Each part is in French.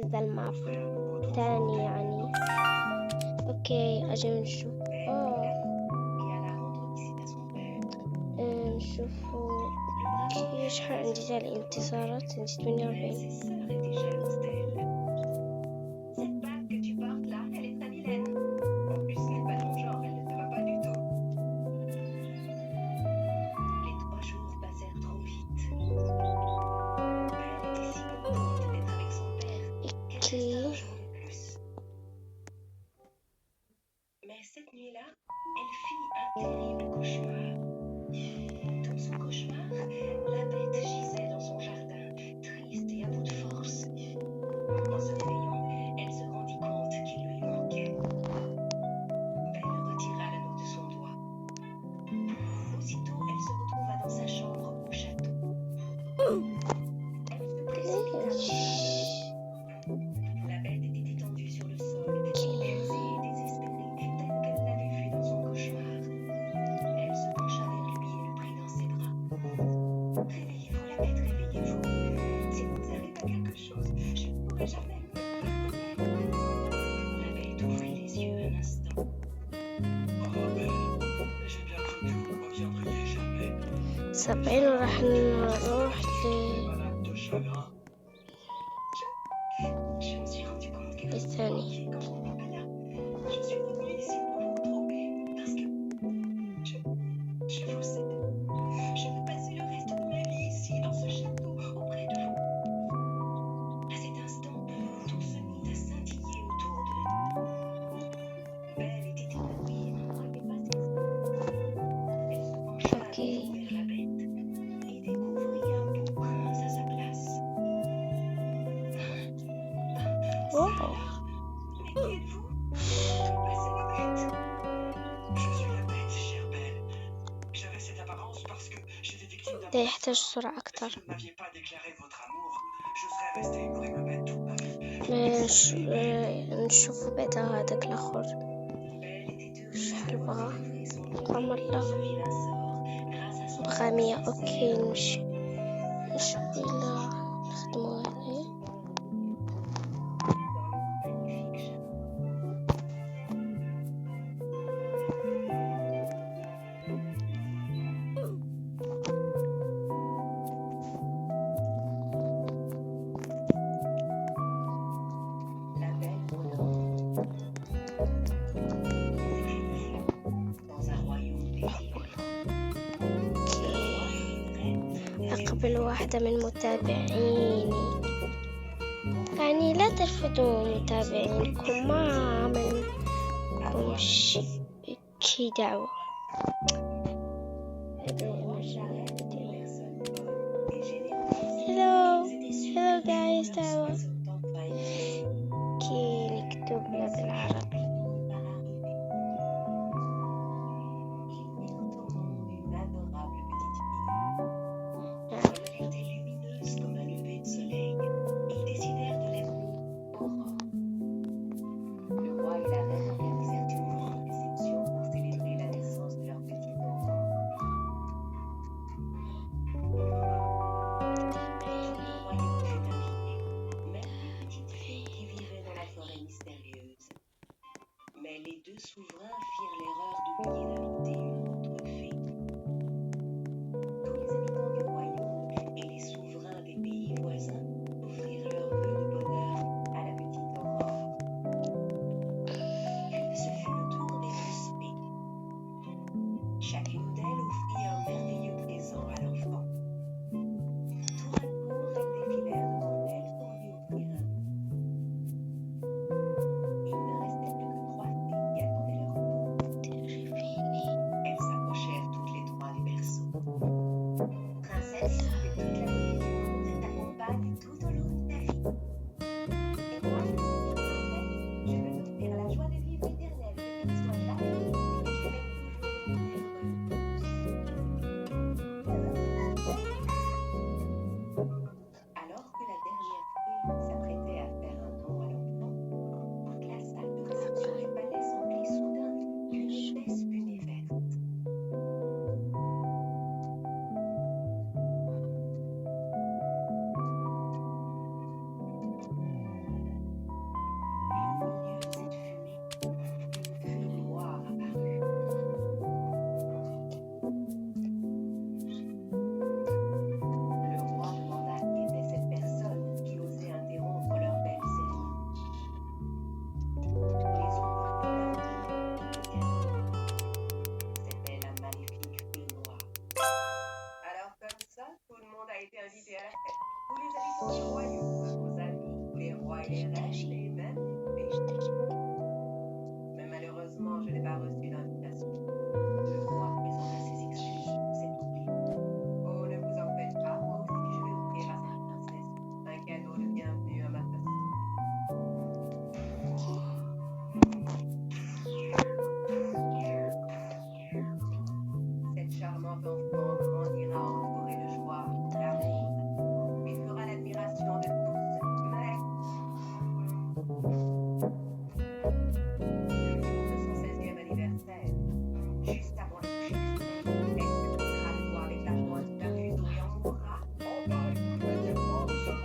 ذا الماب تاني يعني. اوكي اجي نشوف. نشوفوا شحال عندي تاع الانتصارات. عندي 48. Mais cette nuit-là, elle fit un terrible cauchemar. Dans son cauchemar, la bête gisait dans son jardin, triste et à bout de force. En se réveillant, elle se rendit compte qu'il lui manquait. Belle retira l'anneau de son doigt. Aussitôt, elle se retrouva dans sa chambre au château. Elle se précipita. La bête était étendue sur le sol, épuisée et désespérée, telle qu'elle l'avait vue dans son cauchemar. Elle se pencha vers lui et le prit dans ses bras. Réveillez-vous, la bête, réveillez-vous. S'il vous arrive quelque chose, je ne pourrai jamais me pardonner. La bête ouvrit les yeux un instant. Oh belle, j'ai bien cru que vous ne reviendriez jamais. 70 وراح نروح Malade de chagrin. Je me suis rendu compte que vous للثاني. manquiez quand je n'étais pas là. Je suis venue ici pour vous retrouver parce que je vous aime. Je veux passer le reste de ma vie ici, dans ce château, auprès de vous. À cet instant, tout se mit à scintiller autour d'eux. Belle était évanouie et n'en croyait pas ses yeux. Elle se pencha à Ok. nouveau vers la bête et découvrit un beau prince à sa place. Wow. Alors, mais qui êtes-vous? C'est la bête. Je suis la bête, chère belle. J'avais cette apparence parce que j'étais victime d'un ده يحتاج سرعة Si أكتر. vous ne m'aviez pas déclaré votre amour, je serais resté ignoré ma bête toute ma vie. نشوف بعدا هذاك الآخر Belle était heureuse شحال de بغا. retrouver son بغا amour. مرة Se fit un sort grâce à son بغا amour 100. sincère. اوكي نمشي نشوف إلا نخدمو هذه. Dans le magnifique château. La belle Hollande. Dans un royaume paisible. أقبل واحدة من متابعيني. يعني لا ترفضوا متابعينكم، ما عملكم شي دعوة. hello guys دعوة. كي نكتب لها بالعربي. Elle était lumineuse comme un lever de soleil. Ils décidèrent de l'appeler Aurore. Le roi et la reine organisèrent une grande réception pour célébrer la naissance de leur petite Aurore. Tout le royaume fut invité, même les petites filles qui vivaient dans la forêt mystérieuse. Mais les deux souverains firent l'erreur d'oublier d'inviter une autre fée. Tous les habitants du royaume et les souverains des pays voisins offrirent leurs vœux de bonheur à la petite Aurore. Ce fut le tour des 12 fées. Chacune d'elles offrit un merveilleux présent à l'enfant. Tour à tour, elles défilèrent devant elle pour lui offrir un vœu. Il ne restait plus que 3 fées qui attendaient leur tour. les règles et même les péchés. Mais malheureusement, je n'ai pas reçu d'invitation. Le roi présenta ses excuses pour cet oubli. Oh, ne vous en faites pas, moi aussi je vais offrir à cette princesse un cadeau de bienvenue à ma façon. Cette charmante enfant grandira entourée de joie, d'amour, et fera l'admiration de tous. Mais le jour de son 16e anniversaire, juste avant le coucher du soleil, elle se piquera le doigt avec la pointe d'un fuseau et en mourra. Oh bah, écoutez, ce monstre!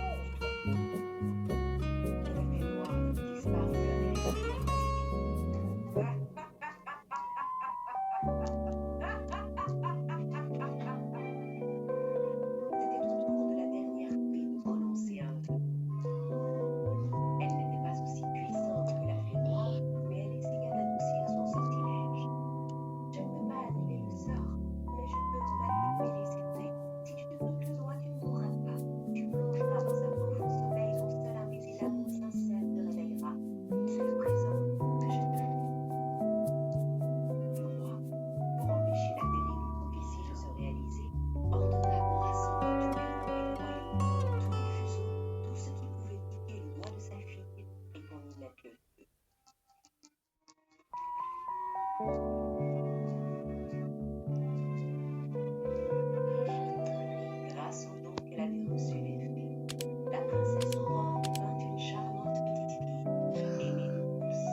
Et la fée noire disparut de la terre C'était au tour de la dernière fée de prononcer un vœu. Elle n'était pas aussi puissante que la fée noire, mais elle essaya d'adoucir son sortilège. Je ne peux pas annuler le sort, mais je peux m'en atténuer les effets. Si tu te mets plus loin, tu ne mourras pas. Tu plongeras dans un profond sommeil dont seul un baiser d'amour sincère te réveillera. C'est le présent que je te fais. Le roi, pour empêcher la terrible prophétie de se réaliser, ordonna qu'on rassemble tous les rois et le royaume, tous les fuseaux, tout ce qui pouvait piquer le doigt de sa fille, et qu'on y mette le feu. Grâce au don qu'elle avait reçu des fées, la princesse Aurore devint une charmante petite fille, aimée de tous.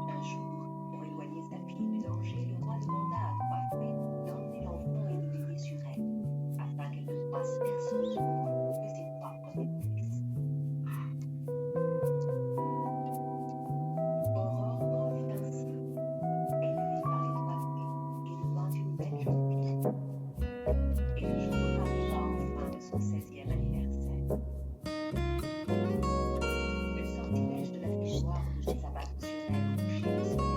Un jour, pour éloigner sa fille du danger, le roi demanda à 3 fées d'emmener l'enfant et de veiller sur elle, afin qu'elle ne croise personne d'autre que ses 3 protectrices. Aurore en fit ainsi, élevée par les 3 fées, et devint une belle jeune fille. Et le jour arriva enfin de son 16e anniversaire. Le sortilège de la fée noire devait s'abattre sur elle au coucher du soleil.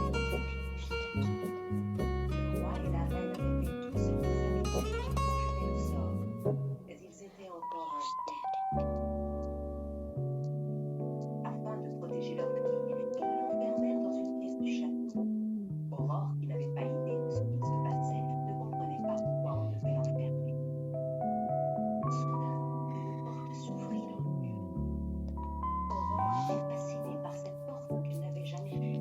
Le roi et la reine avaient fait tout ce qu'ils avaient pu pour conjurer le sort, mais ils étaient encore inquiets. Afin de protéger leur fille, ils l'enfermèrent dans une pièce du château. Aurore, qui n'avait pas idée de ce qu'il se passait, ne comprenait pas pourquoi on devait l'enfermer. Soudain, une porte s'ouvrit dans le mur. Aurore était fascinée par cette porte qu'elle n'avait jamais vue.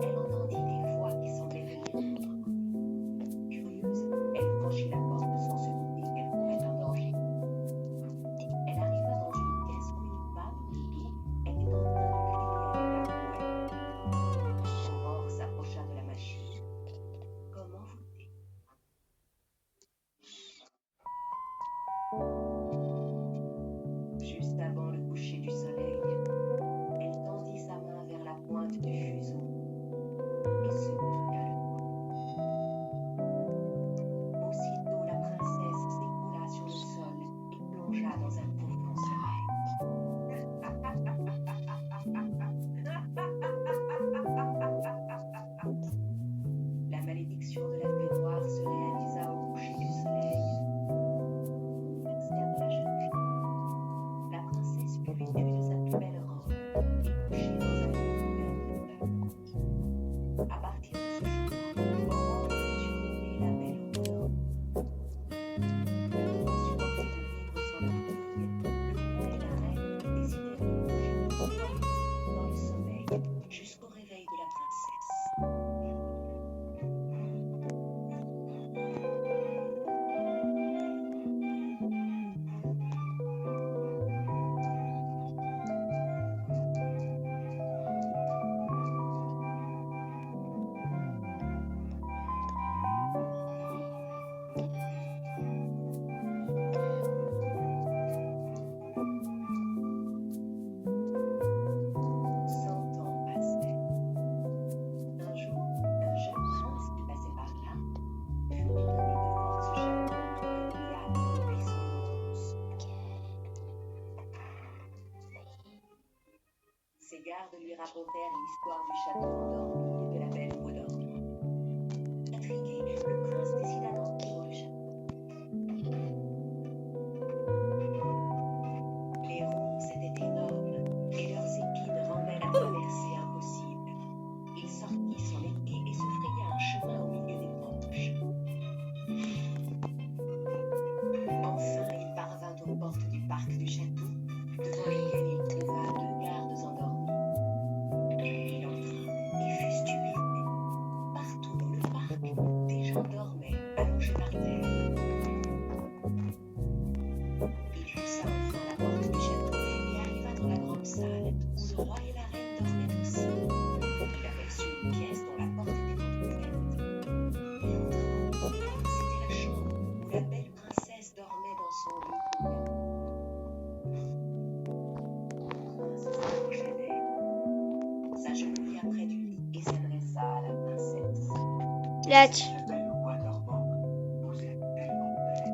Elle entendit des voix qui semblaient venir de l'autre côté. Curieuse, elle franchit la porte sans se douter qu'elle courait un danger. Elle arriva dans une pièce où une femme, de dos, était en train de crier avec la brouette. Aurore s'approcha de la machine. Comment voter? Juste avant le coucher du soleil, elle tendit sa main vers la pointe du fuseau et se piqua le doigt. Aussitôt, la princesse s'écroula sur le sol et plongea dans un profond sommeil. La malédiction de la fée noire se réalisa au coucher du soleil. L'anniversaire de la jeune fille. La princesse fut vêtue de sa plus belle robe et couchée dans un lit couvert de fleurs. À partir de ce jour, Aurore fut surnommée la Belle au bois dormant. Ne pouvant supporter de vivre sans leur fille, le roi et la reine décidèrent de plonger dans le sommeil jusqu'au réveil de la princesse. Ses gardes lui racontèrent l'histoire du château endormi et de la belle au dormant. Intrigué, le prince décida d'entrer dans le château. Les ronces étaient énormes. salle où le roi et la reine dormaient aussi. Il aperçut une pièce dont la porte était entrouverte. Il entra. C'était la chambre où la belle princesse dormait dans son lit coulant. Le prince s'approcha d'elle, s'agenouilla près du lit et s'adressa à la princesse. Là, Je m'appelle le roi Normand. Vous êtes tellement belle.